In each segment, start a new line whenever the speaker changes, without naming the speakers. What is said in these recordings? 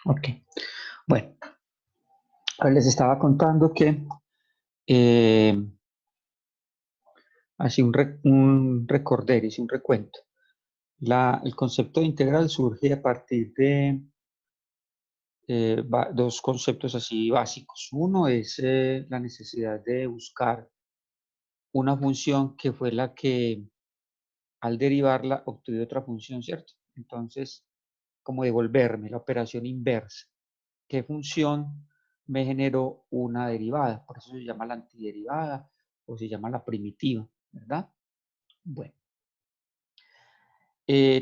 Ok. Bueno, les estaba contando que así un recorder, hice un recuento. El concepto de integral surge a partir de dos conceptos así básicos. Uno es la necesidad de buscar una función que fue la que al derivarla obtuve otra función, ¿cierto? Entonces, como devolverme la operación inversa. ¿Qué función me generó una derivada? Por eso se llama la antiderivada o se llama la primitiva, ¿verdad? Bueno.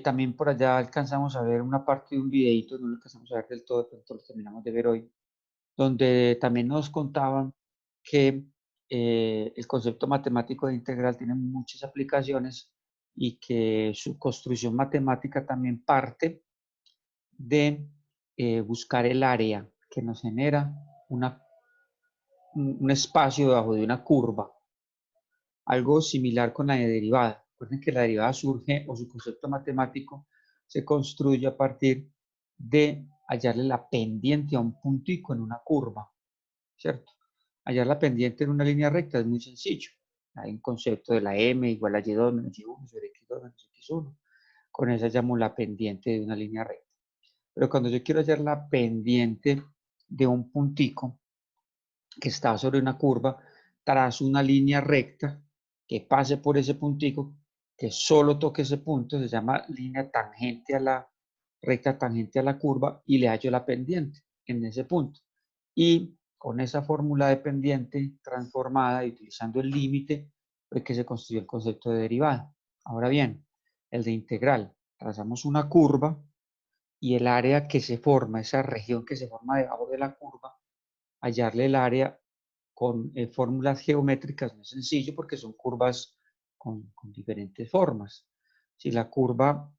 También por allá alcanzamos a ver una parte de un videito, no lo alcanzamos a ver del todo, pero lo terminamos de ver hoy, donde también nos contaban que el concepto matemático de integral tiene muchas aplicaciones y que su construcción matemática también parte de buscar el área que nos genera un espacio debajo de una curva, algo similar con la de derivada. Recuerden que la derivada surge o su concepto matemático se construye a partir de hallarle la pendiente a un puntico en una curva, ¿cierto? Hallar la pendiente en una línea recta es muy sencillo. Hay un concepto de la m igual a y2 menos y1 sobre x2 menos x1. Con esa llamo la pendiente de una línea recta. Pero cuando yo quiero hallar la pendiente de un puntico que está sobre una curva, trazo una línea recta que pase por ese puntico, que solo toque ese punto, se llama línea tangente a la recta tangente a la curva y le hallo la pendiente en ese punto. Y con esa fórmula de pendiente transformada y utilizando el límite, es que se construye el concepto de derivada. Ahora bien, el de integral. Trazamos una curva y el área que se forma, esa región que se forma debajo de la curva, hallarle el área con fórmulas geométricas no es sencillo porque son curvas con diferentes formas. Si la curva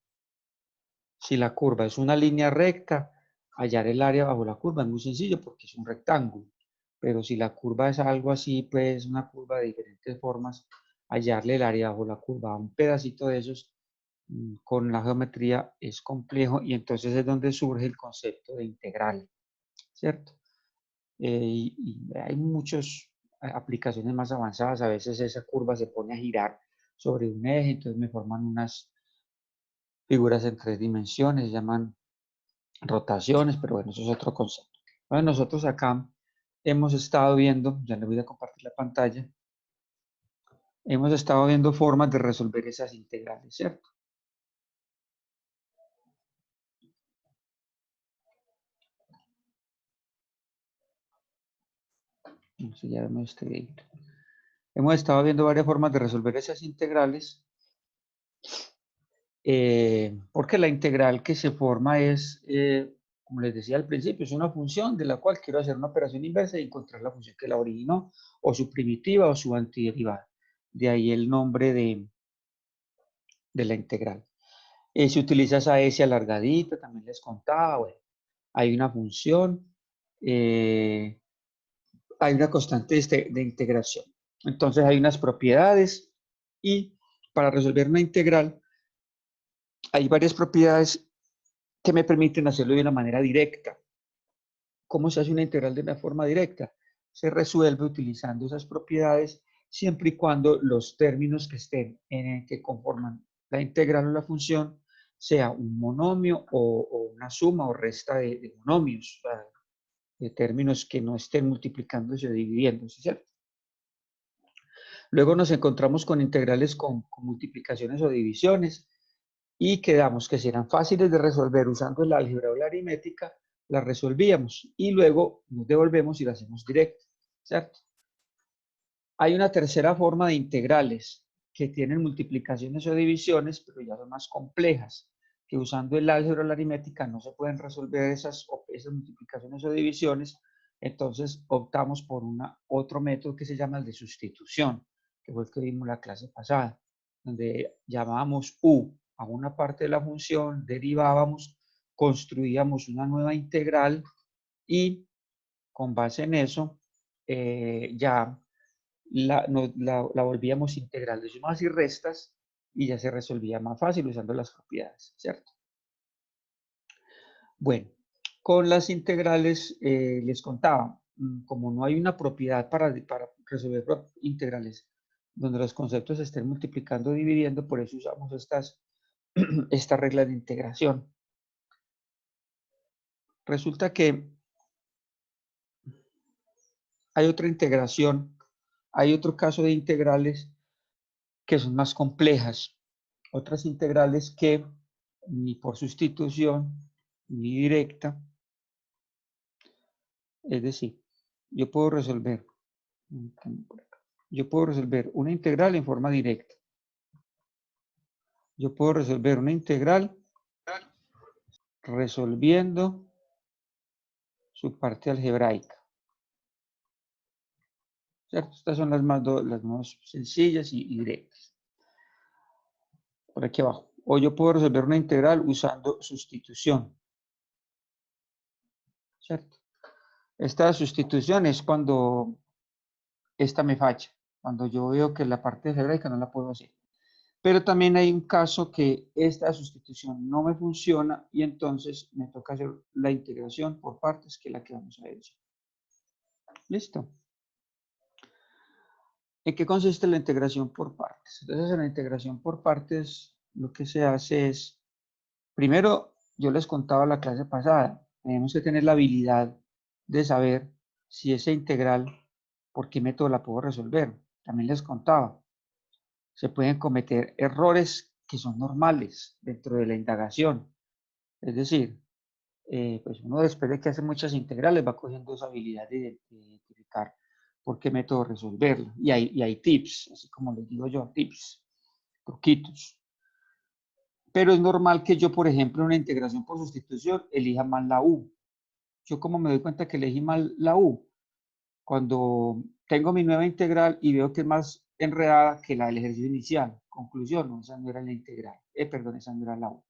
es una línea recta, hallar el área bajo la curva es muy sencillo porque es un rectángulo. Pero si la curva es algo así, pues una curva de diferentes formas, hallarle el área bajo la curva a un pedacito de esos con la geometría es complejo y entonces es donde surge el concepto de integral, ¿cierto? Y hay muchas aplicaciones más avanzadas. A veces esa curva se pone a girar sobre un eje, entonces me forman unas figuras en 3 dimensiones, se llaman rotaciones, pero bueno, eso es otro concepto. Bueno, nosotros acá hemos estado viendo, ya le voy a compartir la pantalla, hemos estado viendo formas de resolver esas integrales, ¿cierto? No sé, ya vemos este videito. Hemos estado viendo varias formas de resolver esas integrales, porque la integral que se forma es, como les decía al principio, es una función de la cual quiero hacer una operación inversa y encontrar la función que la originó, o su primitiva o su antiderivada. De ahí el nombre de la integral. Se utiliza esa S alargadita, también les contaba, bueno, hay una función, hay una constante de integración. Entonces hay unas propiedades y para resolver una integral hay varias propiedades que me permiten hacerlo de una manera directa. ¿Cómo se hace una integral de una forma directa? Se resuelve utilizando esas propiedades siempre y cuando los términos que estén que conforman la integral o la función sea un monomio o una suma o resta de monomios, o sea, de términos que no estén multiplicándose o dividiéndose, ¿cierto? Luego nos encontramos con integrales con multiplicaciones o divisiones y quedamos que si eran fáciles de resolver usando el álgebra o la aritmética, las resolvíamos y luego nos devolvemos y las hacemos directas, ¿cierto? Hay una tercera forma de integrales que tienen multiplicaciones o divisiones, pero ya son más complejas, que usando el álgebra o la aritmética no se pueden resolver esas multiplicaciones o divisiones, entonces optamos por otro método que se llama el de sustitución, que fue el que vimos la clase pasada, donde llamábamos u a una parte de la función, derivábamos, construíamos una nueva integral y con base en eso ya la volvíamos integral de sumas y restas y ya se resolvía más fácil usando las propiedades, ¿cierto? Bueno, Con las integrales les contaba, como no hay una propiedad para resolver integrales donde los conceptos se estén multiplicando o dividiendo, por eso usamos estas reglas de integración. Resulta que hay otra integración, hay otro caso de integrales que son más complejas, otras integrales que ni por sustitución ni directa, es decir, yo puedo resolver una integral en forma directa. Yo puedo resolver una integral resolviendo su parte algebraica. ¿Cierto? Estas son las más sencillas y directas. Por aquí abajo. O yo puedo resolver una integral usando sustitución. ¿Cierto? Esta sustitución es cuando esta me falla. Cuando yo veo que la parte algebraica no la puedo hacer. Pero también hay un caso que esta sustitución no me funciona y entonces me toca hacer la integración por partes, que es la que vamos a ver. ¿Listo? ¿En qué consiste la integración por partes? Entonces, en la integración por partes, lo que se hace es, primero, yo les contaba la clase pasada, tenemos que tener la habilidad de saber si esa integral, por qué método la puedo resolver. También les contaba, se pueden cometer errores que son normales dentro de la indagación. Es decir, pues uno después de que hace muchas integrales va cogiendo esa habilidad de identificar por qué método resolverlo. Y hay tips, así como les digo yo, tips, truquitos. Pero es normal que yo, por ejemplo, en una integración por sustitución, elija mal la U. Yo como me doy cuenta que elegí mal la U, cuando tengo mi nueva integral y veo que es más enredada que la del ejercicio inicial. Conclusión, no, esa no era la integral. Perdón, esa no era la U.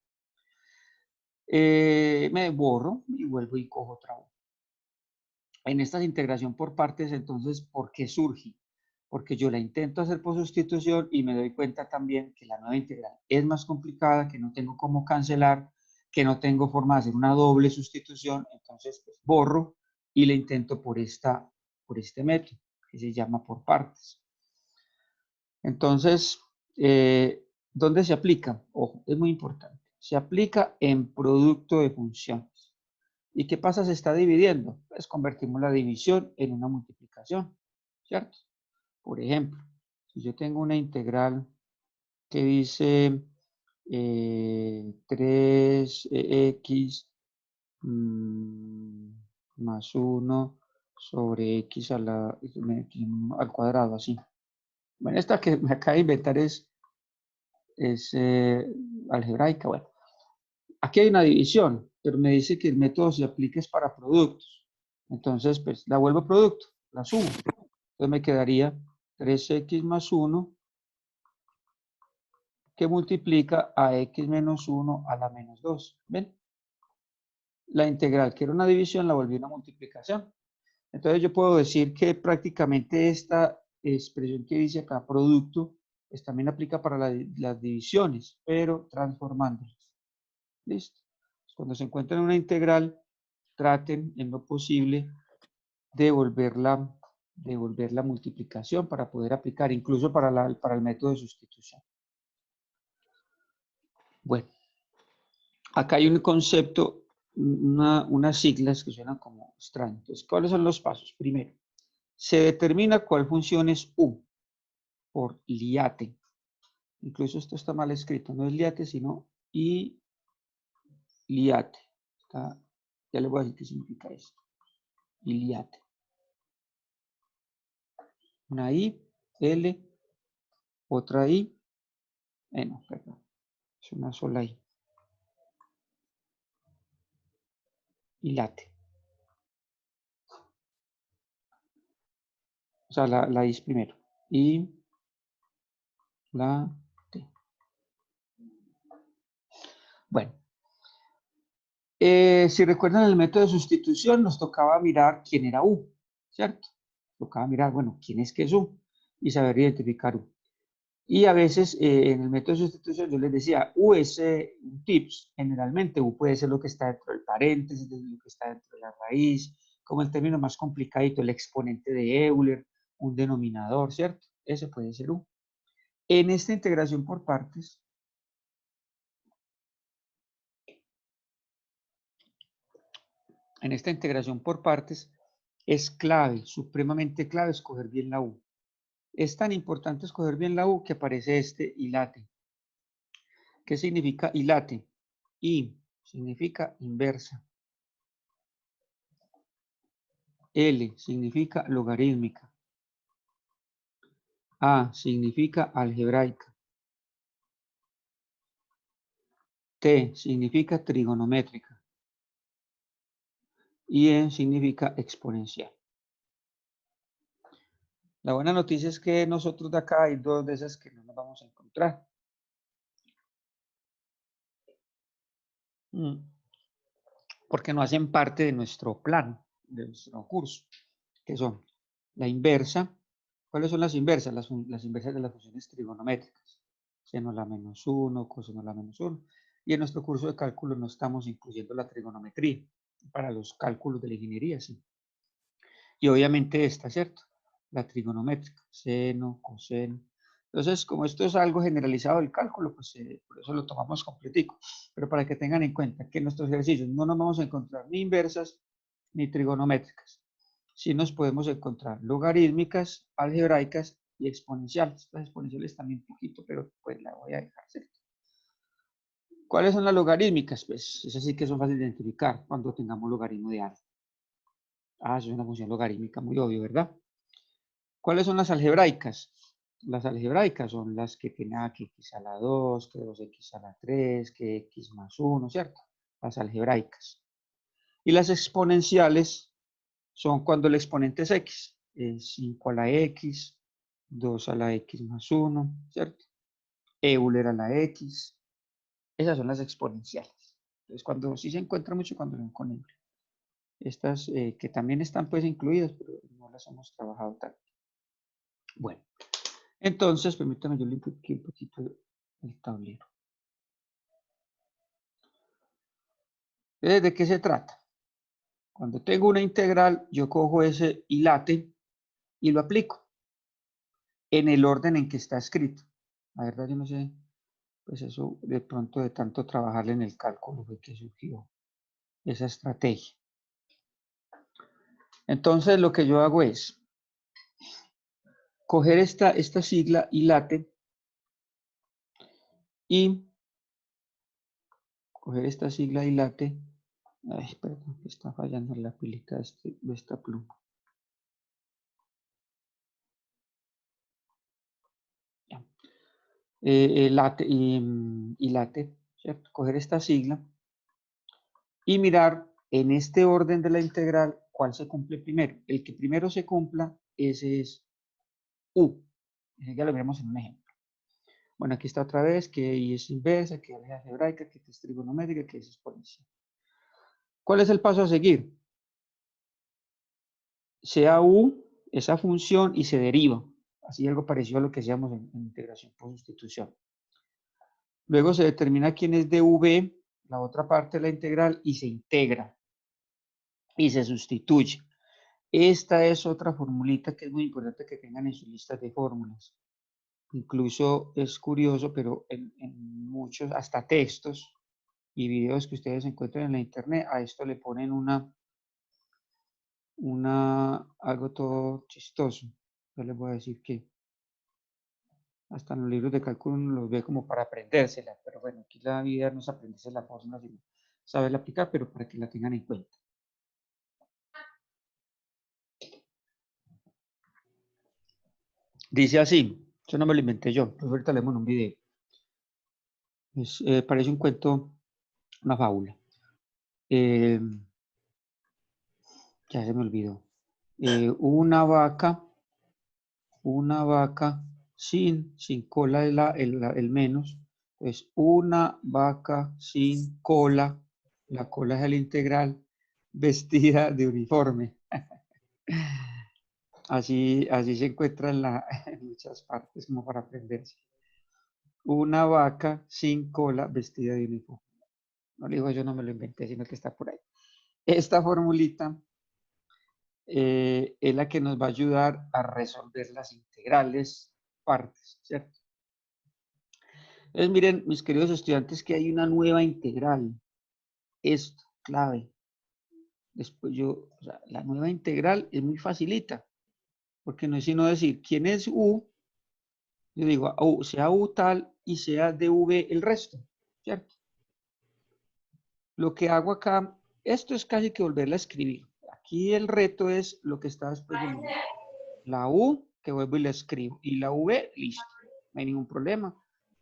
Me borro y vuelvo y cojo otra U. En esta integración por partes, entonces, ¿por qué surge? Porque yo la intento hacer por sustitución y me doy cuenta también que la nueva integral es más complicada, que no tengo cómo cancelar, que no tengo forma de hacer una doble sustitución, entonces pues, borro y la intento por este método, que se llama por partes. Entonces, ¿dónde se aplica? Ojo, es muy importante. Se aplica en producto de funciones. ¿Y qué pasa? Se está dividiendo. Pues convertimos la división en una multiplicación, ¿cierto? Por ejemplo, si yo tengo una integral que dice 3x más 1 sobre x al cuadrado, así. Bueno, esta que me acabo de inventar es algebraica. Bueno, aquí hay una división, pero me dice que el método se aplica es para productos. Entonces, pues la vuelvo producto, la sumo. Entonces me quedaría 3x más 1 que multiplica a x menos 1 a la menos 2. ¿Ven? La integral, que era una división, la volví una multiplicación. Entonces yo puedo decir que prácticamente esta expresión que dice acá, producto, pues también aplica para las divisiones, pero transformándolas. ¿Listo? Cuando se encuentren una integral, traten en lo posible de volver la multiplicación para poder aplicar, incluso para el método de sustitución. Bueno, acá hay un concepto, unas siglas que suenan como extrañas. Entonces, ¿cuáles son los pasos? Primero, se determina cuál función es U por liate. Incluso esto está mal escrito, no es liate, sino I liate. Ya le voy a decir qué significa esto. Iliate. Una I, L, otra I. No, perdón. Es una sola I. Ilate. O sea, la I es primero. I, la, T. Bueno. Si recuerdan el método de sustitución, nos tocaba mirar quién era U, ¿cierto? Tocaba mirar, bueno, quién es que es U y saber identificar U. Y a veces en el método de sustitución yo les decía, U es un tips, generalmente U puede ser lo que está dentro del paréntesis, lo que está dentro de la raíz, como el término más complicadito, el exponente de Euler, un denominador, ¿cierto? Ese puede ser U. En esta integración por partes, es clave, supremamente clave escoger bien la U. Es tan importante escoger bien la U que aparece este ILATE. ¿Qué significa ILATE? I significa inversa. L significa logarítmica. A significa algebraica. T significa trigonométrica. Y E significa exponencial. La buena noticia es que nosotros de acá hay dos de esas que no nos vamos a encontrar. Porque no hacen parte de nuestro plan, de nuestro curso, que son la inversa. ¿Cuáles son las inversas? Las inversas de las funciones trigonométricas. Seno la menos 1, coseno la menos 1. Y en nuestro curso de cálculo no estamos incluyendo la trigonometría. Para los cálculos de la ingeniería, sí. Y obviamente esta, ¿cierto? La trigonométrica, seno, coseno. Entonces, como esto es algo generalizado del cálculo, pues por eso lo tomamos completico. Pero para que tengan en cuenta que en nuestros ejercicios no nos vamos a encontrar ni inversas ni trigonométricas. Sí nos podemos encontrar logarítmicas, algebraicas y exponenciales. Las exponenciales también un poquito, pero pues la voy a dejar, ¿cierto? ¿Cuáles son las logarítmicas? Pues esas sí que son fáciles de identificar cuando tengamos logaritmo de algo. Ah, eso es una función logarítmica, muy obvio, ¿verdad? ¿Cuáles son las algebraicas? Las algebraicas son las que tienen que x a la 2, que 2x a la 3, que x más 1, ¿cierto? Las algebraicas. Y las exponenciales son cuando el exponente es x, es 5 a la x, 2 a la x más 1, ¿cierto? Euler a la x. Esas son las exponenciales. Entonces, cuando sí se encuentra mucho cuando ven con Euler. Estas que también están pues incluidas, pero no las hemos trabajado tanto. Bueno, entonces, permítame, yo limpio aquí un poquito el tablero. ¿De qué se trata? Cuando tengo una integral, yo cojo ese ILATE y lo aplico en el orden en que está escrito. La verdad, yo no sé, pues eso de pronto de tanto trabajarle en el cálculo fue que surgió esa estrategia. Entonces, lo que yo hago es coger esta sigla ILATE y coger esta sigla ILATE. Ay, perdón, está fallando la pilita de esta pluma. ILATE, ¿cierto? Coger esta sigla y mirar en este orden de la integral cuál se cumple primero. El que primero se cumpla, ese es U. Ya lo veremos en un ejemplo. Bueno, aquí está otra vez que Y es inversa, que es algebraica, que es trigonométrica, que es exponencial. ¿Cuál es el paso a seguir? Sea U esa función y se deriva. Así algo parecido a lo que hacíamos en integración por sustitución. Luego se determina quién es dv, la otra parte de la integral, y se integra y se sustituye. Esta es otra formulita que es muy importante que tengan en sus listas de fórmulas. Incluso es curioso, pero en muchos, hasta textos y videos que ustedes encuentran en la internet, a esto le ponen algo todo chistoso. Yo les voy a decir que hasta en los libros de cálculo uno los ve como para aprendérsela, pero bueno, aquí la vida no es aprenderse la fórmula, sino saberla aplicar, pero para que la tengan en cuenta. Dice así, eso no me lo inventé yo, pues ahorita leemos en un video. Parece un cuento, una fábula. Ya se me olvidó. Una vaca sin cola el menos, pues una vaca sin cola, la cola es el integral, vestida de uniforme. Así se encuentra en muchas partes como para aprenderse. una vaca sin cola vestida de uniforme. No lo digo yo, no me lo inventé, sino que está por ahí. Esta formulita es la que nos va a ayudar a resolver las integrales partes, ¿cierto? Entonces, miren, mis queridos estudiantes, que hay una nueva integral. Esto, clave. Después o sea, la nueva integral es muy facilita, porque no es sino decir quién es U. Yo digo, sea U tal y sea de V el resto, ¿cierto? Lo que hago acá, esto es casi que volverla a escribir. Aquí el reto es lo que está después de la U, que vuelvo y la escribo, y la V, listo, no hay ningún problema.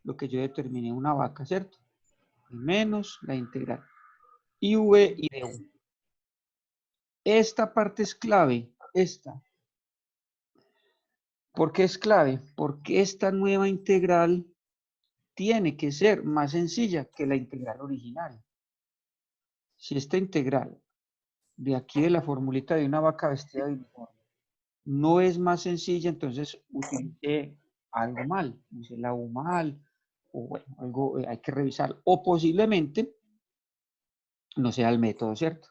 Lo que yo determiné una vaca, ¿cierto? Menos la integral. Y V y de U. Esta parte es clave, esta. ¿Por qué es clave? Porque esta nueva integral tiene que ser más sencilla que la integral original. Si esta integral de aquí de la formulita de una vaca vestida de uniforme no es más sencilla, entonces utilicé algo mal, hice la U mal, o bueno, algo hay que revisar, o posiblemente no sea el método, ¿cierto?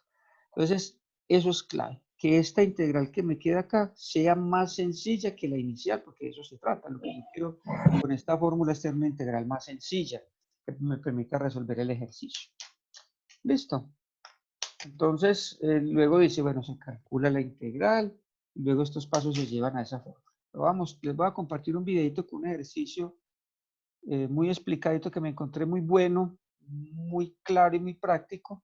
Entonces, eso es clave, que esta integral que me queda acá sea más sencilla que la inicial, porque de eso se trata. Lo que yo quiero con esta fórmula es tener una integral más sencilla, que me permita resolver el ejercicio. Listo. Entonces, luego dice, bueno, se calcula la integral, y luego estos pasos se llevan a esa forma. Pero vamos, les voy a compartir un videito con un ejercicio muy explicadito que me encontré muy bueno, muy claro y muy práctico.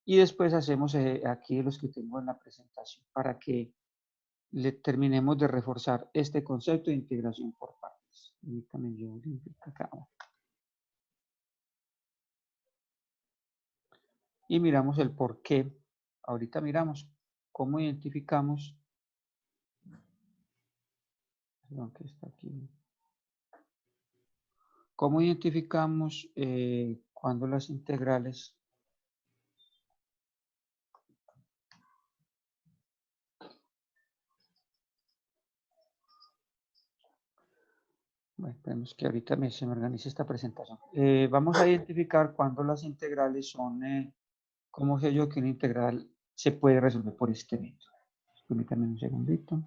Y después hacemos aquí los que tengo en la presentación para que le terminemos de reforzar este concepto de integración por partes. Permítanme yo acá. Y miramos el por qué. Ahorita miramos cómo identificamos. Perdón, que está aquí. ¿Cómo identificamos cuando las integrales bueno, esperemos que ahorita se me organice esta presentación. Vamos a identificar cuando las integrales son, ¿cómo sé yo que una integral se puede resolver por este método? Permítanme un segundito.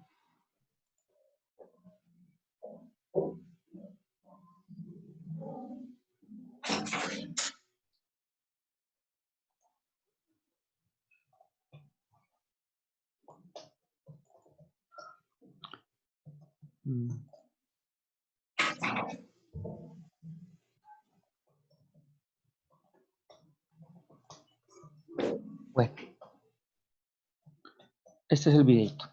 Bueno, este es el videito.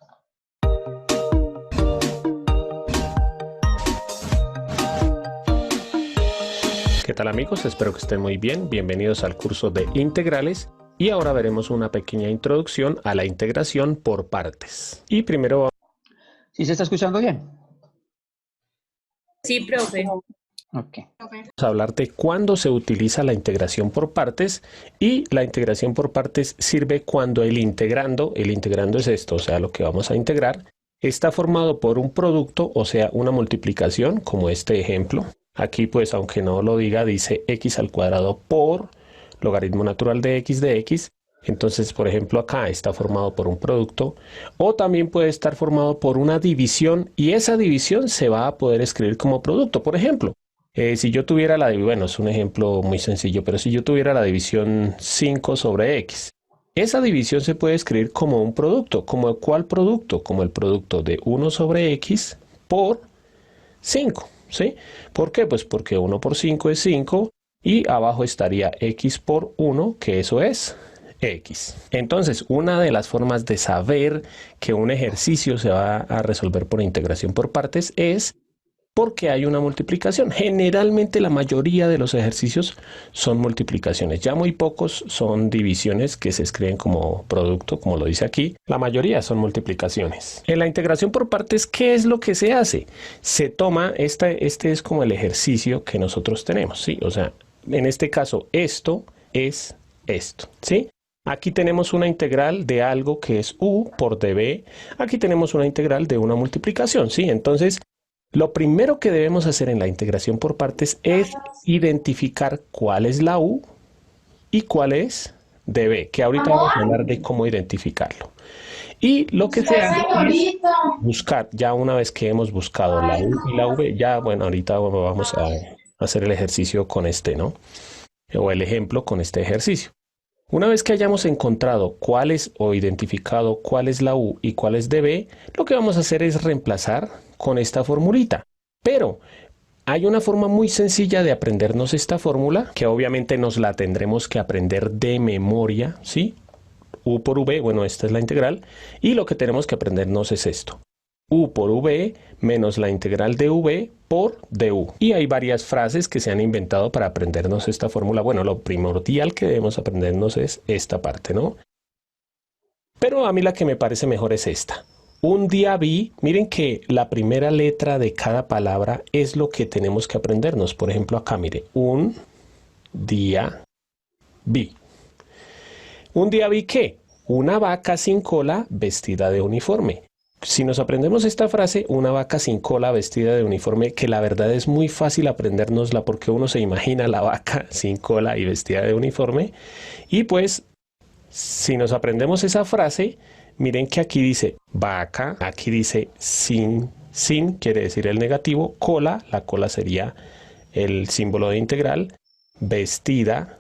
¿Qué tal amigos? Espero que estén muy bien. Bienvenidos al curso de integrales y ahora veremos una pequeña introducción a la integración por partes. Y primero
¿Sí se está escuchando bien?
Sí, profe.
Ok.
vamos a hablar de cuándo se utiliza la integración por partes, y la integración por partes sirve cuando el integrando es esto, o sea, lo que vamos a integrar, está formado por un producto, o sea, una multiplicación, como este ejemplo. Aquí, pues, aunque no lo diga, dice x al cuadrado por logaritmo natural de x. Entonces, por ejemplo, acá está formado por un producto, o también puede estar formado por una división, y esa división se va a poder escribir como producto. Por ejemplo, si yo tuviera bueno, es un ejemplo muy sencillo, pero si yo tuviera la división 5 sobre x, esa división se puede escribir como un producto. ¿Como cuál producto? Como el producto de 1 sobre x por 5, ¿sí? ¿Por qué? Pues porque 1 por 5 es 5 y abajo estaría x por 1, que eso es x. Entonces, una de las formas de saber que un ejercicio se va a resolver por integración por partes es porque hay una multiplicación. Generalmente la mayoría de los ejercicios son multiplicaciones. Ya muy pocos son divisiones que se escriben como producto, como lo dice aquí. La mayoría son multiplicaciones. En la integración por partes, ¿qué es lo que se hace? Se toma, este es como el ejercicio que nosotros tenemos, ¿sí? O sea, en este caso, esto es esto, ¿sí? Aquí tenemos una integral de algo que es u por db. Aquí tenemos una integral de una multiplicación, ¿sí? Entonces, Lo primero que debemos hacer en la integración por partes es identificar cuál es la U y cuál es dB, que ahorita vamos a hablar de cómo identificarlo. Y lo que se hace es buscar, ya una vez que hemos buscado la U y la V, ya bueno, ahorita vamos a hacer el ejercicio con este, ¿no? O el ejemplo con este ejercicio. Una vez que hayamos encontrado cuál es o identificado cuál es la U y cuál es dB, lo que vamos a hacer es reemplazar con esta formulita. Pero hay una forma muy sencilla de aprendernos esta fórmula, que obviamente nos la tendremos que aprender de memoria, ¿sí? U por V, bueno, esta es la integral, y lo que tenemos que aprendernos es esto. U por V menos la integral de V por du. Y hay varias frases que se han inventado para aprendernos esta fórmula. Bueno, lo primordial que debemos aprendernos es esta parte, ¿no? Pero a mí la que me parece mejor es esta. Un día vi, miren que la primera letra de cada palabra es lo que tenemos que aprendernos. Por ejemplo, acá, mire, un día vi. Un día vi que una vaca sin cola vestida de uniforme. Si nos aprendemos esta frase, una vaca sin cola vestida de uniforme, que la verdad es muy fácil aprendérnosla porque uno se imagina la vaca sin cola y vestida de uniforme. Y pues, si nos aprendemos esa frase, miren que aquí dice vaca, aquí dice sin quiere decir el negativo, cola, la cola sería el símbolo de integral, vestida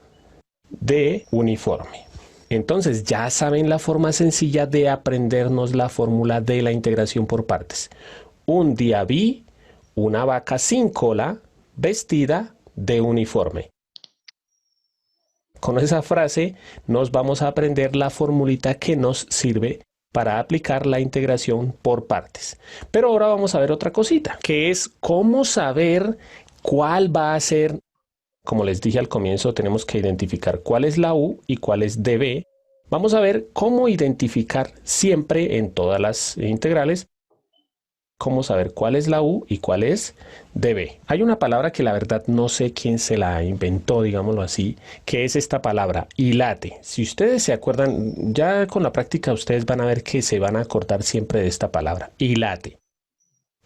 de uniforme. Entonces ya saben la forma sencilla de aprendernos la fórmula de la integración por partes. Un día vi una vaca sin cola vestida de uniforme. Con esa frase nos vamos a aprender la formulita que nos sirve para aplicar la integración por partes. Pero ahora vamos a ver otra cosita, que es cómo saber cuál va a ser. Como les dije al comienzo, tenemos que identificar cuál es la U y cuál es dB. Vamos a ver cómo identificar siempre en todas las integrales, cómo saber cuál es la U y cuál es dB. Hay una palabra que la verdad no sé quién se la inventó, digámoslo así, que es esta palabra, hilate. Si ustedes se acuerdan, ya con la práctica ustedes van a ver que se van a acordar siempre de esta palabra, hilate.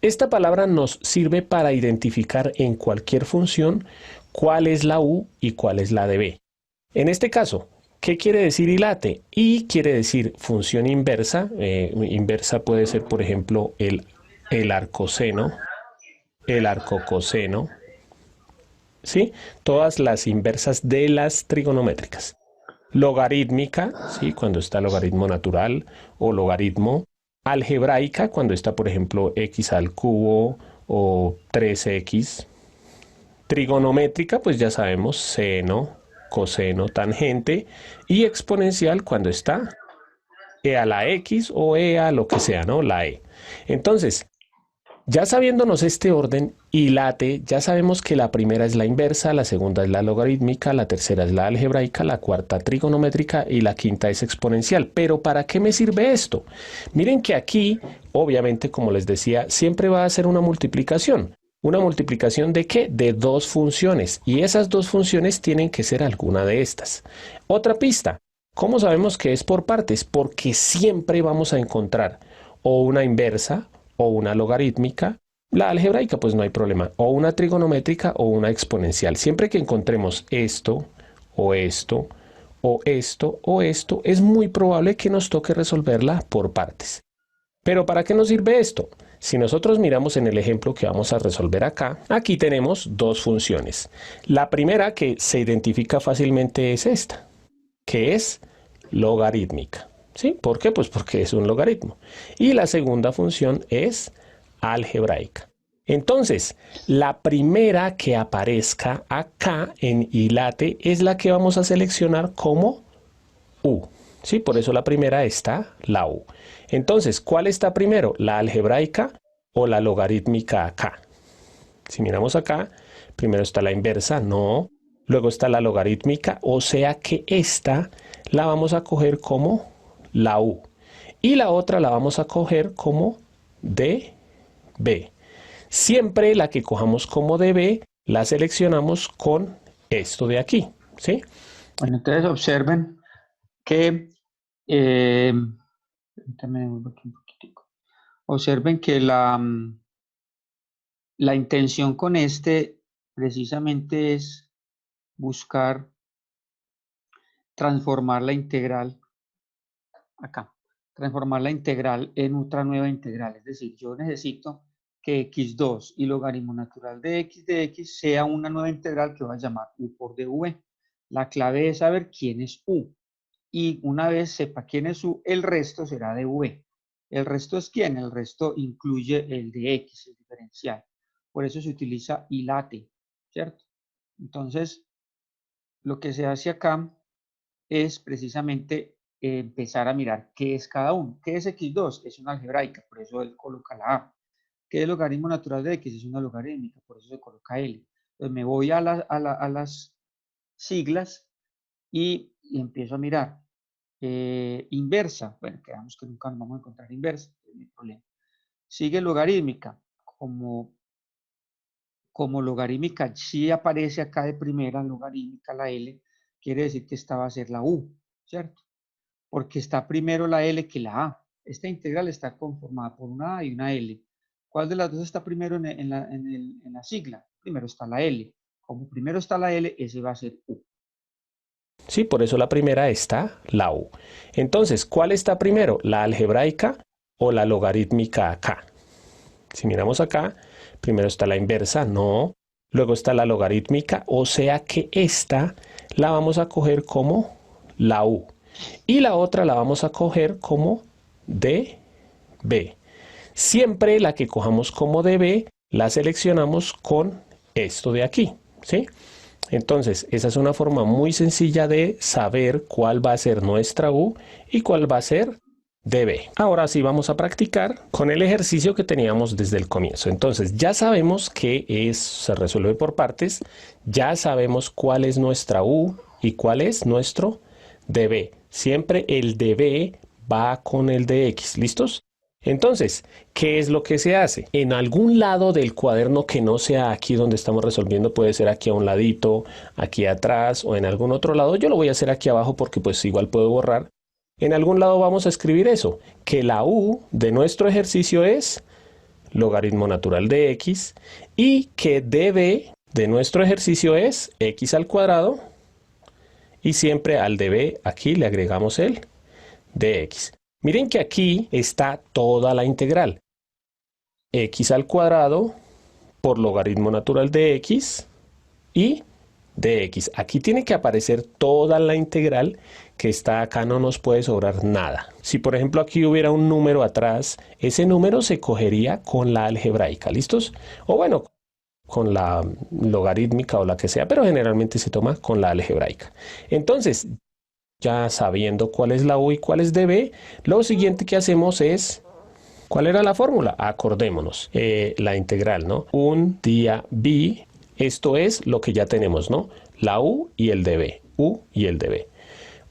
Esta palabra nos sirve para identificar en cualquier función cuál es la U y cuál es la dB. En este caso, ¿qué quiere decir hilate? Y quiere decir función inversa. Inversa puede ser, por ejemplo, el arcoseno, el arcocoseno, ¿sí? Todas las inversas de las trigonométricas. Logarítmica, ¿sí? Cuando está logaritmo natural o logaritmo. Algebraica, cuando está, por ejemplo, x al cubo o 3x. Trigonométrica, pues ya sabemos, seno, coseno, tangente. Y exponencial, cuando está e a la x o e a lo que sea, ¿no? La e. Entonces, ya sabiéndonos este orden y late, ya sabemos que la primera es la inversa, la segunda es la logarítmica, la tercera es la algebraica, la cuarta trigonométrica y la quinta es exponencial. Pero ¿para qué me sirve esto? Miren que aquí, obviamente, como les decía, siempre va a ser una multiplicación. ¿Una multiplicación de qué? De dos funciones. Y esas dos funciones tienen que ser alguna de estas. Otra pista. ¿Cómo sabemos que es por partes? Porque siempre vamos a encontrar o una inversa o una logarítmica. La algebraica pues no hay problema. O una trigonométrica o una exponencial. Siempre que encontremos esto o esto o esto o esto, es muy probable que nos toque resolverla por partes. Pero ¿para qué nos sirve esto? Si nosotros miramos en el ejemplo que vamos a resolver acá, aquí tenemos dos funciones. La primera que se identifica fácilmente es esta, que es logarítmica. ¿Sí? ¿Por qué? Pues porque es un logaritmo. Y la segunda función es algebraica. Entonces, la primera que aparezca acá en hilate es la que vamos a seleccionar como U. ¿Sí? Por eso la primera está la U. Entonces, ¿cuál está primero? ¿La algebraica o la logarítmica acá? Si miramos acá, primero está la inversa, no. Luego está la logarítmica, o sea que esta la vamos a coger como la U. Y la otra la vamos a coger como dB. Siempre la que cojamos como dB la seleccionamos con esto de aquí, ¿sí?
Bueno, entonces observen que, permítame, devuelvo aquí un poquitico. Observen que La intención con este precisamente es buscar transformar la integral acá, transformar la integral en otra nueva integral. Es decir, yo necesito que x2 y logaritmo natural de x sea una nueva integral que voy a llamar u por dv. La clave es saber quién es u. Y una vez sepa quién es u, el resto será dv. ¿El resto es quién? El resto incluye el de x, el diferencial. Por eso se utiliza ilate, ¿cierto? Entonces, lo que se hace acá es precisamente empezar a mirar qué es cada uno. ¿Qué es x2? Es una algebraica, por eso él coloca la a. ¿Qué es el logaritmo natural de x? Es una logarítmica, por eso se coloca l. Entonces me voy a las siglas y empiezo a mirar. Inversa, bueno, quedamos que nunca nos vamos a encontrar inversa, no hay problema. Sigue logarítmica, como logarítmica sí aparece acá de primera, logarítmica la L, quiere decir que esta va a ser la U, ¿cierto? Porque está primero la L que la A. Esta integral está conformada por una A y una L. ¿Cuál de las dos está primero en la sigla? Primero está la L. Como primero está la L, ese va a ser U.
Sí, por eso la primera está la U. Entonces, ¿cuál está primero? ¿La algebraica o la logarítmica acá? Si miramos acá, primero está la inversa, no. Luego está la logarítmica, o sea que esta la vamos a coger como la U. Y la otra la vamos a coger como dB. Siempre la que cojamos como dB la seleccionamos con esto de aquí, ¿sí? Entonces, esa es una forma muy sencilla de saber cuál va a ser nuestra U y cuál va a ser dB. Ahora sí vamos a practicar con el ejercicio que teníamos desde el comienzo. Entonces, ya sabemos que se resuelve por partes, ya sabemos cuál es nuestra U y cuál es nuestro dB. Siempre el dB va con el de x, ¿listos? Entonces, ¿qué es lo que se hace? En algún lado del cuaderno que no sea aquí donde estamos resolviendo, puede ser aquí a un ladito, aquí atrás o en algún otro lado. Yo lo voy a hacer aquí abajo porque pues igual puedo borrar. En algún lado vamos a escribir eso, que la u de nuestro ejercicio es logaritmo natural de x y que db de nuestro ejercicio es x al cuadrado y siempre al db aquí le agregamos el dx. Miren que aquí está toda la integral. X al cuadrado por logaritmo natural de x y dx. Aquí tiene que aparecer toda la integral que está acá, no nos puede sobrar nada. Si por ejemplo aquí hubiera un número atrás, ese número se cogería con la algebraica, ¿listos? O bueno, con la logarítmica o la que sea, pero generalmente se toma con la algebraica. Entonces, ya sabiendo cuál es la U y cuál es dB, lo siguiente que hacemos es, ¿cuál era la fórmula? Acordémonos, la integral, ¿no? Un día B, esto es lo que ya tenemos, ¿no? La U y el dB, U y el dB.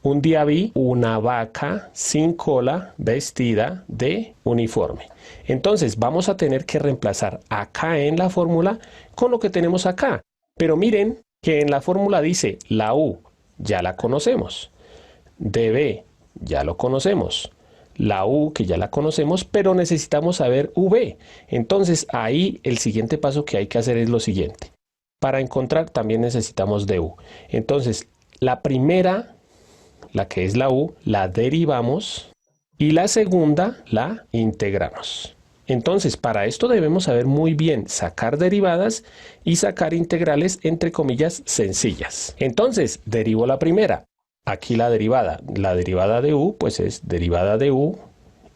Un día vi una vaca sin cola vestida de uniforme. Entonces vamos a tener que reemplazar acá en la fórmula con lo que tenemos acá. Pero miren que en la fórmula dice la U, ya la conocemos. dB, ya lo conocemos. La U, que ya la conocemos, pero necesitamos saber V. Entonces, ahí el siguiente paso que hay que hacer es lo siguiente. Para encontrar también necesitamos du. Entonces, la primera, la que es la U, la derivamos y la segunda la integramos. Entonces, para esto debemos saber muy bien sacar derivadas y sacar integrales entre comillas sencillas. Entonces, derivo la primera. Aquí la derivada de u, pues es derivada de u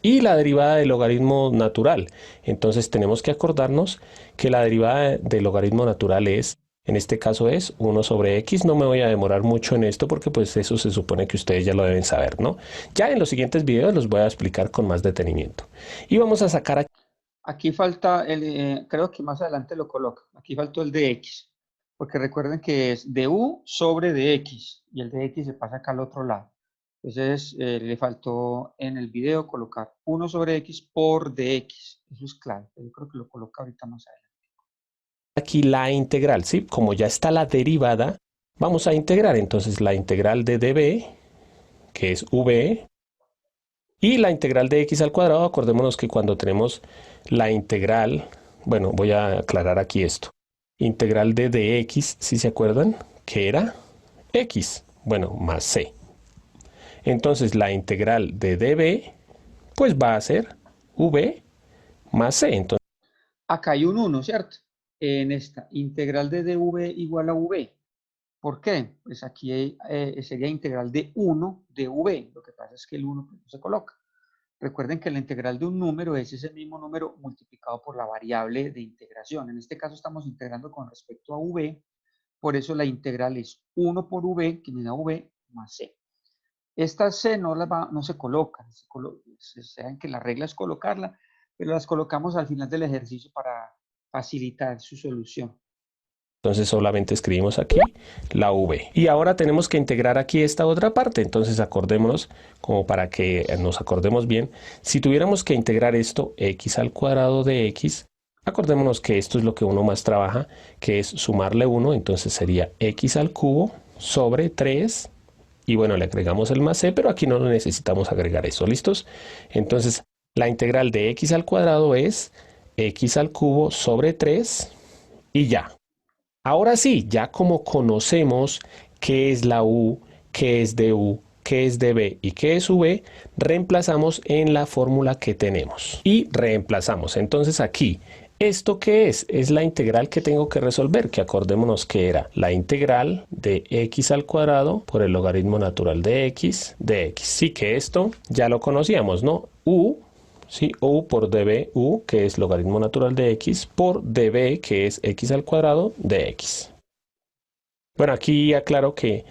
y la derivada del logaritmo natural. Entonces tenemos que acordarnos que la derivada del logaritmo natural es, en este caso es 1 sobre x. No me voy a demorar mucho en esto porque pues eso se supone que ustedes ya lo deben saber, ¿no? Ya en los siguientes videos los voy a explicar con más detenimiento. Y vamos a sacar aquí.
Aquí falta, creo que más adelante lo coloca, aquí faltó el de x. Porque recuerden que es du sobre dx y el dx se pasa acá al otro lado. Entonces le faltó en el video colocar 1 sobre x por dx. Eso es clave. Yo creo que lo coloca ahorita más adelante.
Aquí la integral, ¿sí? Como ya está la derivada, vamos a integrar. Entonces la integral de db, que es v, y la integral de x al cuadrado, acordémonos que cuando tenemos la integral bueno, voy a aclarar aquí esto. Integral de dx, si se acuerdan, que era x, bueno, más c. Entonces la integral de db, pues va a ser v más c. Entonces,
Acá hay un 1, ¿cierto? En esta, integral de dv igual a v. ¿Por qué? Pues aquí sería integral de 1 de v. Lo que pasa es que el 1 pues, no se coloca. Recuerden que la integral de un número es ese mismo número multiplicado por la variable de integración. En este caso estamos integrando con respecto a v, por eso la integral es 1 por v, que me da v, más c. Esta c no se colocan, saben que la regla es colocarla, pero las colocamos al final del ejercicio para facilitar su solución.
entonces solamente escribimos aquí la v. Y ahora tenemos que integrar aquí esta otra parte. Entonces acordémonos, como para que nos acordemos bien, si tuviéramos que integrar esto, x al cuadrado de x, acordémonos que esto es lo que uno más trabaja, que es sumarle 1, entonces sería x al cubo sobre 3. Y bueno, le agregamos el más c, pero aquí no necesitamos agregar eso, ¿listos? Entonces, la integral de x al cuadrado es x al cubo sobre 3 y ya. Ahora sí, ya como conocemos qué es la u, qué es du, qué es db y qué es v, reemplazamos en la fórmula que tenemos. Y reemplazamos. Entonces aquí, ¿esto qué es? Es la integral que tengo que resolver, que acordémonos que era la integral de x al cuadrado por el logaritmo natural de x. Sí que esto ya lo conocíamos, ¿no? U, ¿sí? U por db, u, que es logaritmo natural de x, por db, que es x al cuadrado de x. Bueno, aquí aclaro que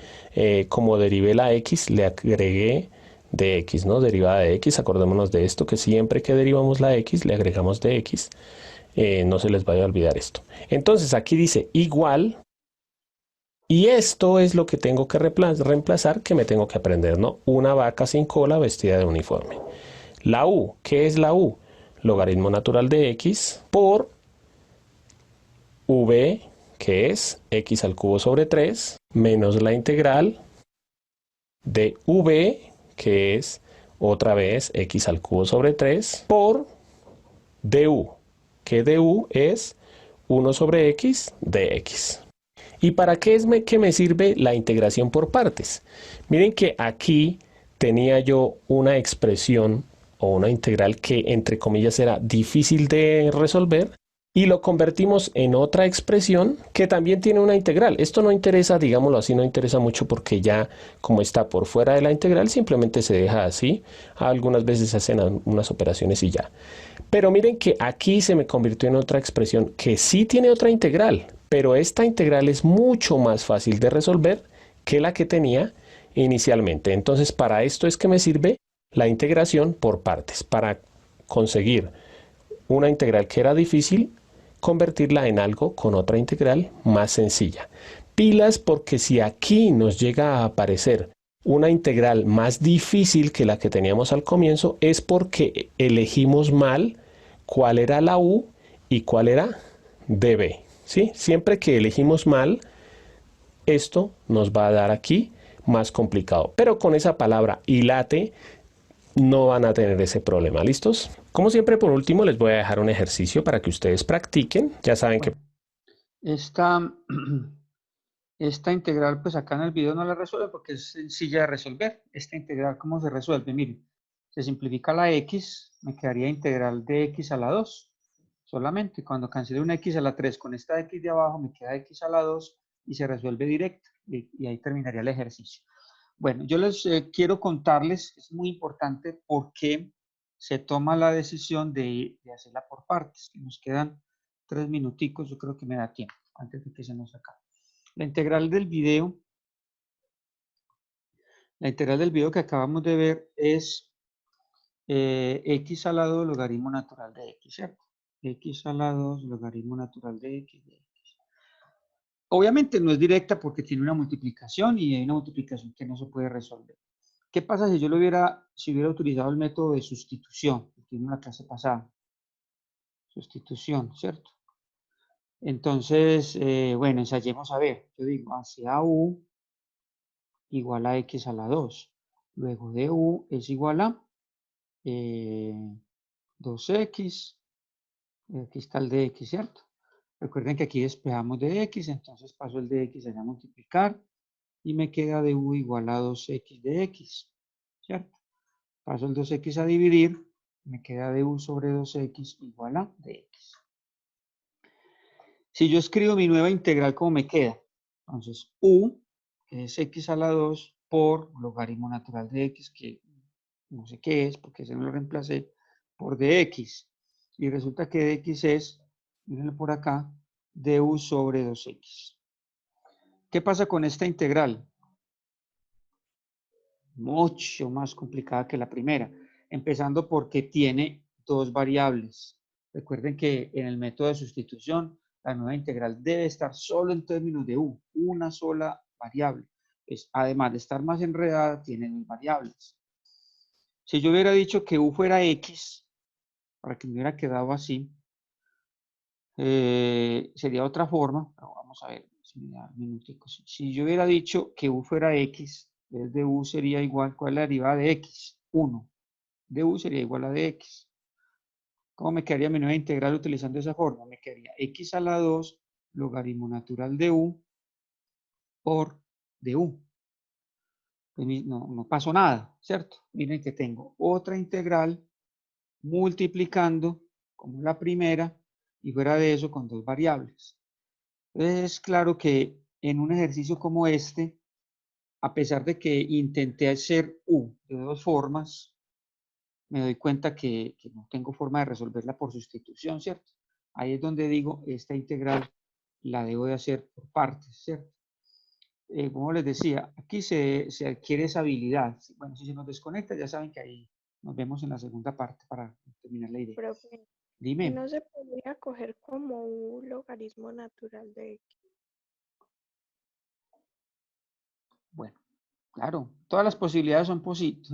como derivé la x, le agregué dx, ¿no? Derivada de x, acordémonos de esto, que siempre que derivamos la x, le agregamos dx. No se les vaya a olvidar esto. Entonces, aquí dice igual, y esto es lo que tengo que reemplazar, que me tengo que aprender, ¿no? Una vaca sin cola vestida de uniforme. La u, ¿qué es la u? Logaritmo natural de x por v, que es x al cubo sobre 3, menos la integral de v, que es otra vez x al cubo sobre 3, por du, que du es 1 sobre x de x. ¿Y para qué es que me sirve la integración por partes? Miren que aquí tenía yo una expresión o una integral que entre comillas era difícil de resolver y lo convertimos en otra expresión que también tiene una integral. Esto no interesa, digámoslo así, no interesa mucho porque ya como está por fuera de la integral simplemente se deja así. Algunas veces se hacen unas operaciones y ya. Pero miren que aquí se me convirtió en otra expresión que sí tiene otra integral, pero esta integral es mucho más fácil de resolver que la que tenía inicialmente. Entonces, para esto es que me sirve la integración por partes, para conseguir una integral que era difícil, convertirla en algo con otra integral más sencilla. Pilas porque si aquí nos llega a aparecer una integral más difícil que la que teníamos al comienzo, es porque elegimos mal cuál era la u y cuál era db. ¿Sí? Siempre que elegimos mal, esto nos va a dar aquí más complicado. Pero con esa palabra hilate no van a tener ese problema. ¿Listos? Como siempre, por último, les voy a dejar un ejercicio para que ustedes practiquen. Ya saben que...
Bueno, esta, esta integral, pues acá en el video no la resuelve porque es sencilla de resolver. Esta integral, ¿cómo se resuelve? Miren, se simplifica la x, me quedaría integral de x a la 2 solamente. Cuando cancele una x a la 3 con esta x de abajo, me queda x a la 2 y se resuelve directo. Y ahí terminaría el ejercicio. Bueno, yo les quiero contarles, es muy importante por qué se toma la decisión de hacerla por partes. Nos quedan 3 minuticos, yo creo que me da tiempo antes de que se nos acabe. La integral del video, la integral del video que acabamos de ver es x a la 2 logaritmo natural de x, ¿cierto? X a la 2 logaritmo natural de x de x. Obviamente no es directa porque tiene una multiplicación y hay una multiplicación que no se puede resolver. ¿Qué pasa si yo si hubiera utilizado el método de sustitución? Que vimos en la clase pasada. Sustitución, ¿cierto? Entonces, bueno, ensayemos a ver. Yo digo, hacia u igual a x a la 2. Luego de u es igual a 2x Aquí está el dx, ¿cierto? Recuerden que aquí despejamos de x, entonces paso el dx allá a multiplicar y me queda du igual a 2x de x, ¿cierto? Paso el 2x a dividir, me queda du sobre 2x igual a dx. Si yo escribo mi nueva integral, ¿cómo me queda? Entonces, u, que es x a la 2, por logaritmo natural de x, que no sé qué es, porque ese no lo reemplacé, por dx. Y resulta que dx es, mírenlo por acá, du sobre 2x. ¿Qué pasa con esta integral? Mucho más complicada que la primera, empezando porque tiene dos variables. Recuerden que en el método de sustitución, la nueva integral debe estar solo en términos de u, una sola variable. Pues, además de estar más enredada, tiene dos variables. Si yo hubiera dicho que u fuera x, para que me hubiera quedado así, sería otra forma. Vamos a ver, si yo hubiera dicho que u fuera x, desde u sería igual, ¿cuál es la derivada de x? 1. De u sería igual a dx. ¿Cómo me quedaría mi nueva integral utilizando esa forma? Me quedaría x a la 2 logaritmo natural de u por du. Pues no pasó nada, ¿cierto? Miren que tengo otra integral multiplicando como la primera y fuera de eso con dos variables. Entonces es claro que en un ejercicio como este, a pesar de que intenté hacer u de dos formas, me doy cuenta que no tengo forma de resolverla por sustitución, ¿cierto? Ahí es donde digo, esta integral la debo de hacer por partes, ¿cierto? Como les decía, aquí se adquiere esa habilidad. Bueno, si se nos desconecta, ya saben que ahí nos vemos en la segunda parte para terminar la idea.
Profe, ¿y
Dime.
no se podría coger como un logaritmo natural de x?
Bueno, claro, todas las posibilidades son posibles,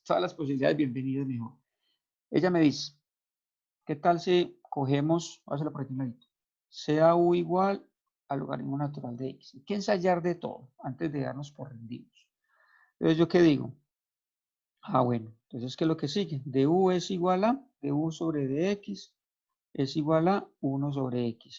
todas las posibilidades bienvenidas mejor. Ella me dice, ¿qué tal si cogemos, voy a hacerlo por aquí un ladito, sea u igual al logaritmo natural de x? Hay que ensayar de todo antes de darnos por rendidos. Entonces, ¿yo qué digo? Bueno, entonces, ¿qué es lo que sigue? Du es igual a du sobre dx es igual a 1 sobre x.